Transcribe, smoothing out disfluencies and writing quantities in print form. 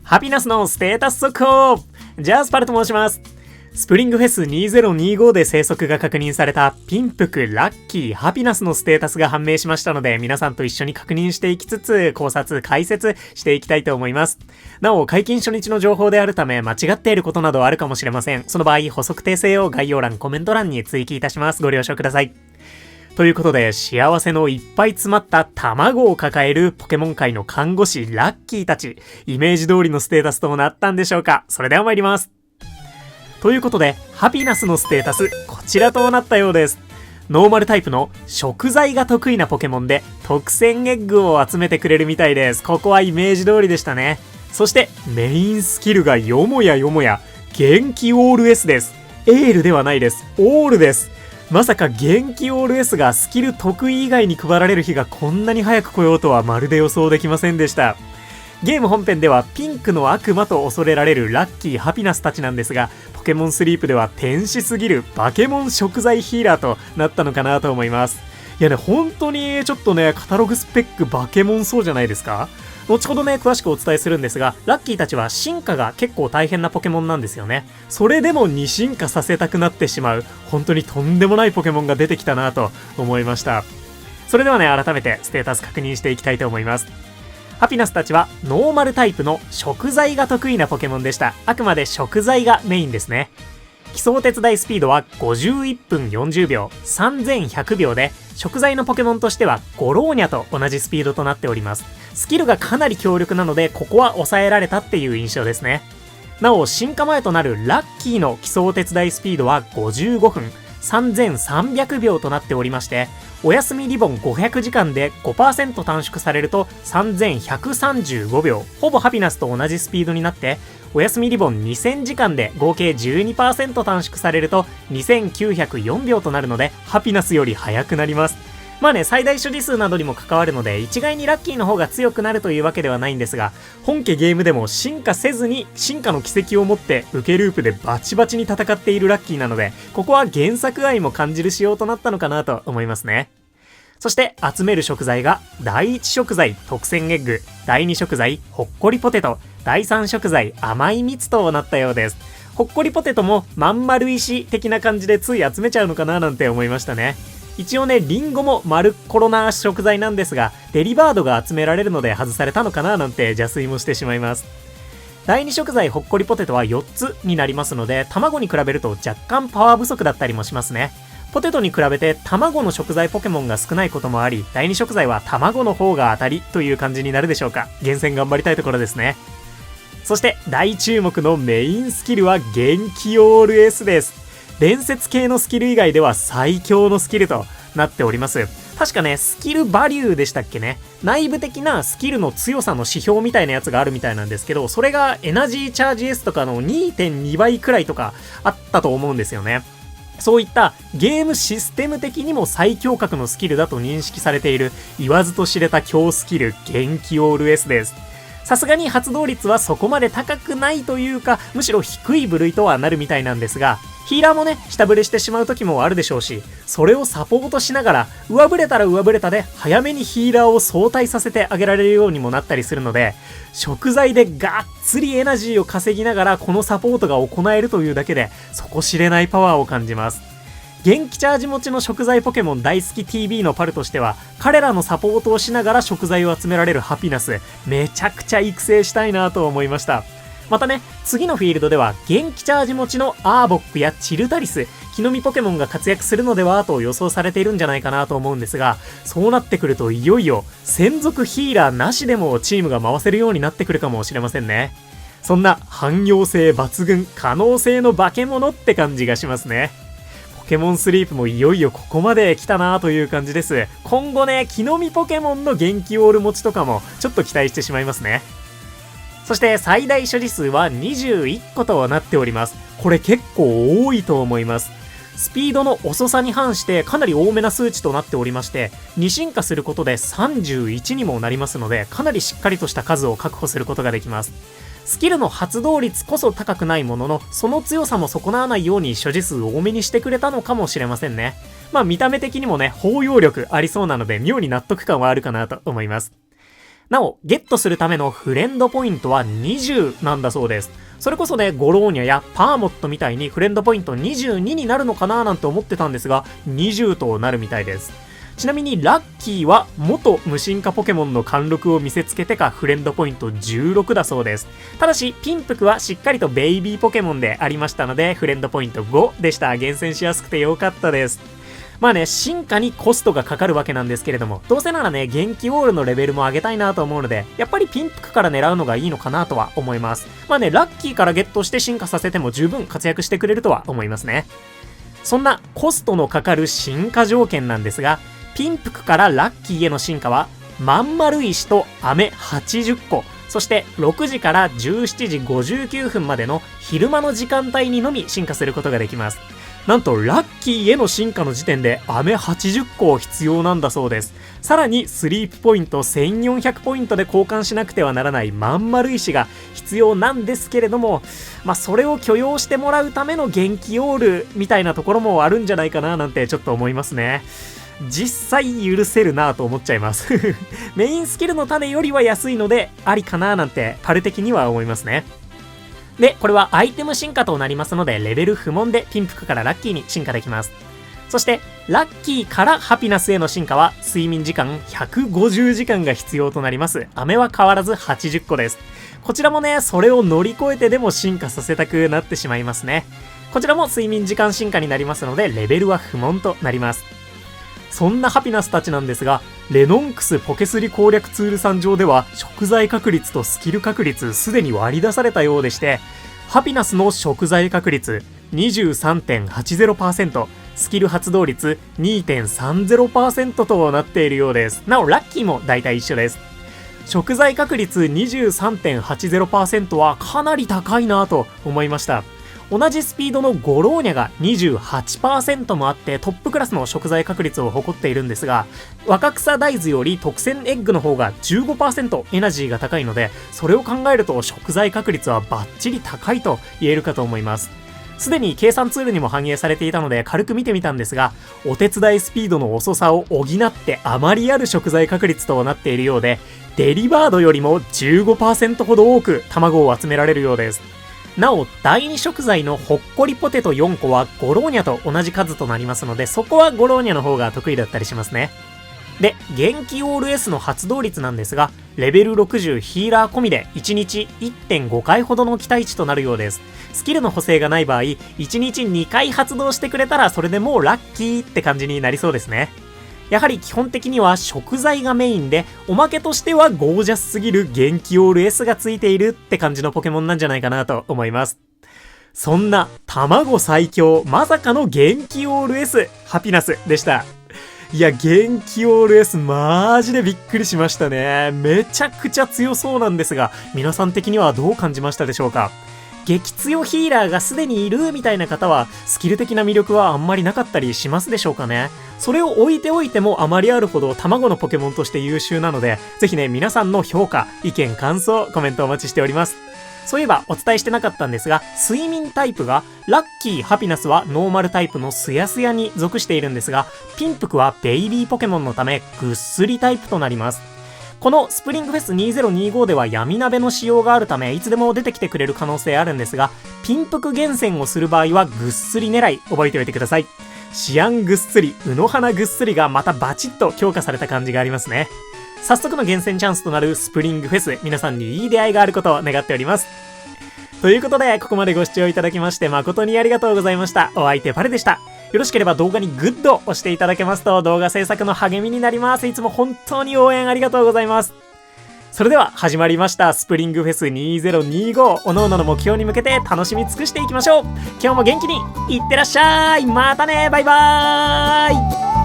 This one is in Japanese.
ハピナスのステータス速報。ジャスパルと申します。スプリングフェス2025で生息が確認されたピンプク、ラッキー、ハピナスのステータスが判明しましたので、皆さんと一緒に確認していきつつ考察、解説していきたいと思います。なお、解禁初日の情報であるため間違っていることなどあるかもしれません。その場合、補足訂正を概要欄、コメント欄に追記いたします。ご了承ください。ということで、幸せのいっぱい詰まった卵を抱えるポケモン界の看護師ラッキーたち、イメージ通りのステータスとなったんでしょうか。それでは参ります。ということで、ハピナスのステータス、こちらとなったようです。ノーマルタイプの食材が得意なポケモンで特選エッグを集めてくれるみたいです。ここはイメージ通りでしたね。そしてメインスキルがよもや元気オール S です。エールではないです。オールです。まさか元気オール S がスキル得意以外に配られる日がこんなに早く来ようとはまるで予想できませんでした。ゲーム本編ではピンクの悪魔と恐れられるラッキー、ハピナスたちなんですが、ポケモンスリープでは天使すぎるバケモン食材ヒーラーとなったのかなと思います。いやね、本当にちょっとね、カタログスペックバケモンそうじゃないですか。後ほどね、詳しくお伝えするんですが、ラッキーたちは進化が結構大変なポケモンなんですよね。それでも2進化させたくなってしまう、本当にとんでもないポケモンが出てきたなと思いました。それではね、改めてステータス確認していきたいと思います。ハピナスたちはノーマルタイプの食材が得意なポケモンでした。あくまで食材がメインですね。基礎手伝いスピードは51分40秒、3100秒で、食材のポケモンとしてはゴローニャと同じスピードとなっております。スキルがかなり強力なので、ここは抑えられたっていう印象ですね。なお、進化前となるラッキーの基礎手伝いスピードは55分、3300秒となっておりまして、お休みリボン500時間で 5% 短縮されると3135秒、ほぼハピナスと同じスピードになって、お休みリボン2000時間で合計 12% 短縮されると2904秒となるので、ハピナスより速くなります。まあね、最大所持数などにも関わるので、一概にラッキーの方が強くなるというわけではないんですが、本家ゲームでも進化せずに進化の軌跡を持って受けループでバチバチに戦っているラッキーなので、ここは原作愛も感じる仕様となったのかなと思いますね。そして集める食材が第1食材特選エッグ、第2食材ほっこりポテト、第3食材甘い蜜となったようです。ほっこりポテトもまん丸石的な感じでつい集めちゃうのかななんて思いましたね。一応ね、リンゴも丸っころな食材なんですが、デリバードが集められるので外されたのかななんて邪推もしてしまいます。第2食材ほっこりポテトは4つになりますので、卵に比べると若干パワー不足だったりもしますね。ポテトに比べて卵の食材ポケモンが少ないこともあり、第2食材は卵の方が当たりという感じになるでしょうか。厳選頑張りたいところですね。そして大注目のメインスキルは元気オール S です。伝説系のスキル以外では最強のスキルとなっております。確かね、スキルバリューでしたっけね。内部的なスキルの強さの指標みたいなやつがあるみたいなんですけど、それがエナジーチャージ S とかの 2.2 倍くらいとかあったと思うんですよね。そういったゲームシステム的にも最強格のスキルだと認識されている言わずと知れた強スキル元気オール S です。さすがに発動率はそこまで高くないというか、むしろ低い部類とはなるみたいなんですが、ヒーラーもね、下振れしてしまう時もあるでしょうし、それをサポートしながら、上振れたら上振れたで、早めにヒーラーを相対させてあげられるようにもなったりするので、食材でがっつりエナジーを稼ぎながら、このサポートが行えるというだけで、底知れないパワーを感じます。元気チャージ持ちの食材ポケモン大好き TV のパルとしては、彼らのサポートをしながら食材を集められるハピナス、めちゃくちゃ育成したいなと思いました。またね、次のフィールドでは元気チャージ持ちのアーボックやチルタリス、木の実ポケモンが活躍するのではと予想されているんじゃないかなと思うんですが、そうなってくるといよいよ専属ヒーラーなしでもチームが回せるようになってくるかもしれませんね。そんな汎用性抜群、可能性の化け物って感じがしますね。ポケモンスリープもいよいよここまで来たなという感じです。今後ね、木の実ポケモンの元気オール持ちとかもちょっと期待してしまいますね。そして最大所持数は21個となっております。これ結構多いと思います。スピードの遅さに反してかなり多めな数値となっておりまして、2進化することで31にもなりますので、かなりしっかりとした数を確保することができます。スキルの発動率こそ高くないものの、その強さも損なわないように所持数多めにしてくれたのかもしれませんね。まあ見た目的にもね、包容力ありそうなので妙に納得感はあるかなと思います。なお、ゲットするためのフレンドポイントは20なんだそうです。それこそね、ゴローニャやパーモットみたいにフレンドポイント22になるのかななんて思ってたんですが、20となるみたいです。ちなみにラッキーは元無進化ポケモンの貫禄を見せつけてかフレンドポイント16だそうです。ただしピンプクはしっかりとベイビーポケモンでありましたのでフレンドポイント5でした。厳選しやすくてよかったです。まあね、進化にコストがかかるわけなんですけれども、どうせならね、元気オールのレベルも上げたいなと思うので、やっぱりピンプクから狙うのがいいのかなとは思います。まあね、ラッキーからゲットして進化させても十分活躍してくれるとは思いますね。そんなコストのかかる進化条件なんですが、ピンプクからラッキーへの進化は、まん丸石と飴80個、そして6時から17時59分までの昼間の時間帯にのみ進化することができます。なんとラッキーへの進化の時点で飴80個必要なんだそうです。さらにスリープポイント1400ポイントで交換しなくてはならないまん丸石が必要なんですけれども、まあそれを許容してもらうための元気オールみたいなところもあるんじゃないかななんてちょっと思いますね。実際許せるなぁと思っちゃいますメインスキルの種よりは安いのでありかななんてパル的には思いますね。で、これはアイテム進化となりますのでレベル不問でピンプクからラッキーに進化できます。そしてラッキーからハピナスへの進化は睡眠時間150時間が必要となります。飴は変わらず80個です。こちらもね、それを乗り越えてでも進化させたくなってしまいますね。こちらも睡眠時間進化になりますのでレベルは不問となります。そんなハピナスたちなんですが、レノンクスポケスリ攻略ツールさん上では食材確率とスキル確率すでに割り出されたようでして、ハピナスの食材確率 23.80%、スキル発動率 2.30% となっているようです。なおラッキーも大体一緒です。食材確率 23.80% はかなり高いなと思いました。同じスピードのゴローニャが 28% もあってトップクラスの食材確率を誇っているんですが、若草大豆より特選エッグの方が 15% エナジーが高いので、それを考えると食材確率はバッチリ高いと言えるかと思います。すでに計算ツールにも反映されていたので軽く見てみたんですが、お手伝いスピードの遅さを補ってあまりある食材確率となっているようで、デリバードよりも 15% ほど多く卵を集められるようです。なお、第2食材のほっこりポテト4個はゴローニャと同じ数となりますので、そこはゴローニャの方が得意だったりしますね。で、元気オール S の発動率なんですが、レベル60ヒーラー込みで1日 1.5 回ほどの期待値となるようです。スキルの補正がない場合、1日2回発動してくれたらそれでもうラッキーって感じになりそうですね。やはり基本的には食材がメインで、おまけとしてはゴージャスすぎる元気オール S がついているって感じのポケモンなんじゃないかなと思います。そんな卵最強まさかの元気オール S ハピナスでした。いや、元気オール S マジでびっくりしましたね。めちゃくちゃ強そうなんですが、皆さん的にはどう感じましたでしょうか。激強ヒーラーがすでにいるみたいな方はスキル的な魅力はあんまりなかったりしますでしょうかね。それを置いておいてもあまりあるほど卵のポケモンとして優秀なので、ぜひね、皆さんの評価、意見、感想、コメントお待ちしております。そういえばお伝えしてなかったんですが、睡眠タイプがラッキー、ハピナスはノーマルタイプのスヤスヤに属しているんですが、ピンプクはベイビーポケモンのためぐっすりタイプとなります。このスプリングフェス2025では闇鍋の使用があるためいつでも出てきてくれる可能性あるんですが、ピンプク厳選をする場合はぐっすり狙い覚えておいてください。シアンぐっすり、うの花ぐっすりがまたバチッと強化された感じがありますね。早速の厳選チャンスとなるスプリングフェス、皆さんにいい出会いがあることを願っております。ということで、ここまでご視聴いただきまして誠にありがとうございました。お相手パルでした。よろしければ動画にグッドを押していただけますと動画制作の励みになります。いつも本当に応援ありがとうございます。それでは始まりましたスプリングフェス2025、各々の目標に向けて楽しみ尽くしていきましょう。今日も元気にいってらっしゃい。またね、バイバーイ。